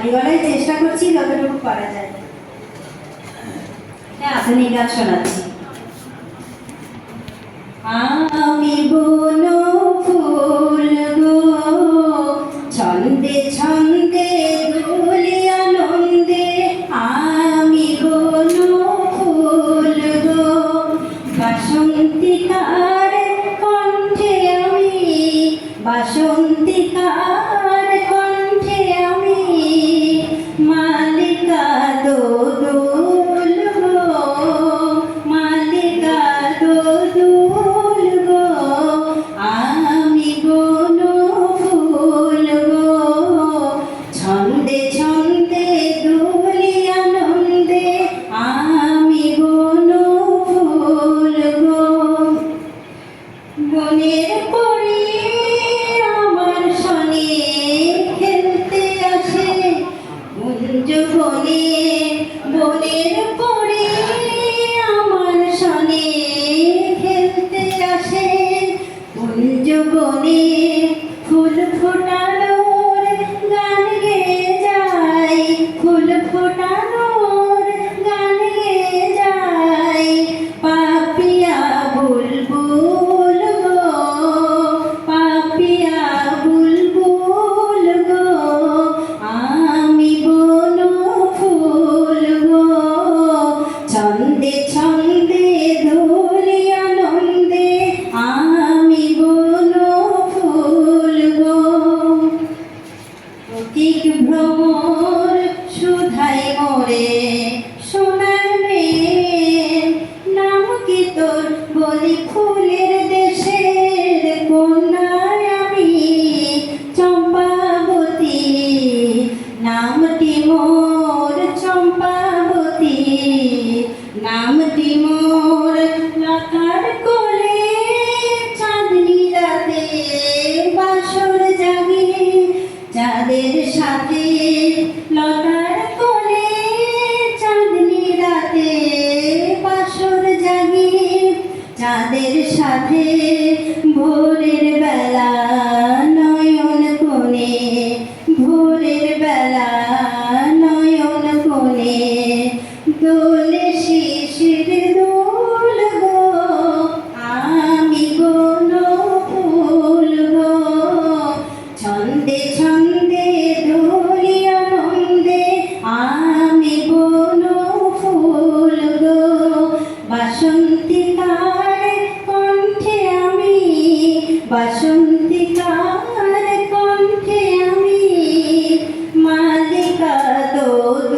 এই গলায় চেষ্টা করছি যতটুকু পারা যায়। আধুনিক গান শোনাচ্ছি। আমি বন ফুল গো, ছন্দে ছন্দে দোলি আনন্দে। আমি বন ফুল গো, বাসন্তিকার কণ্ঠে আমি, বাসন্তিকার কণ্ঠে আমি মালিকা দোদুল গো, মালিকা দোদুল গো। আমি বন ফুল গো, ছন্দে ছন্দে দোলি আনন্দে। আমি বন ফুল গো, বনের পরি আমার সনে খেলতে আসে কুঞ্জ বনে। বনের পরি আমার সনে খেলতে আসে কুঞ্জ বনে। ফুল ফোটানোর গান গেয়ে যায়, ফুল ফোটানোর গান গেয়ে যায়। পাপিয়া বুলবুল গো, পাপিয়া বুলবুল গো। আমি বন ফুল গো, ছন্দে ছন্দে দোলি আনন্দে। আমি বন ফুল গো, প্রতীক ভ্রমর সুধাই মোরে সোনার মেয়ে। নাম কি তোর বলি ফুলের দেশের কন্যায় আমি চম্পাবতী। নামটি মোর চম্পাবতী, নামটি মোর লতার কোলে চাঁদনি রাতে বাসর জাগে। চাঁদের সাথে লতার কোলে চাঁদনি রাতে বাসর জাগে। চাঁদের সাথে ভোরের বেলা নয়ন কোণে, ভোরের বেলা নয়ন কোণে দোলে শিশির দোল গো। আমি বন ফুল গো, ছন্দে ছন্দে দোলি আনন্দে। আমি বন ফুল গো, বাসন্তিকার কণ্ঠে আমি, বাসন্তিকার কণ্ঠে আমি মালিকা দোদুল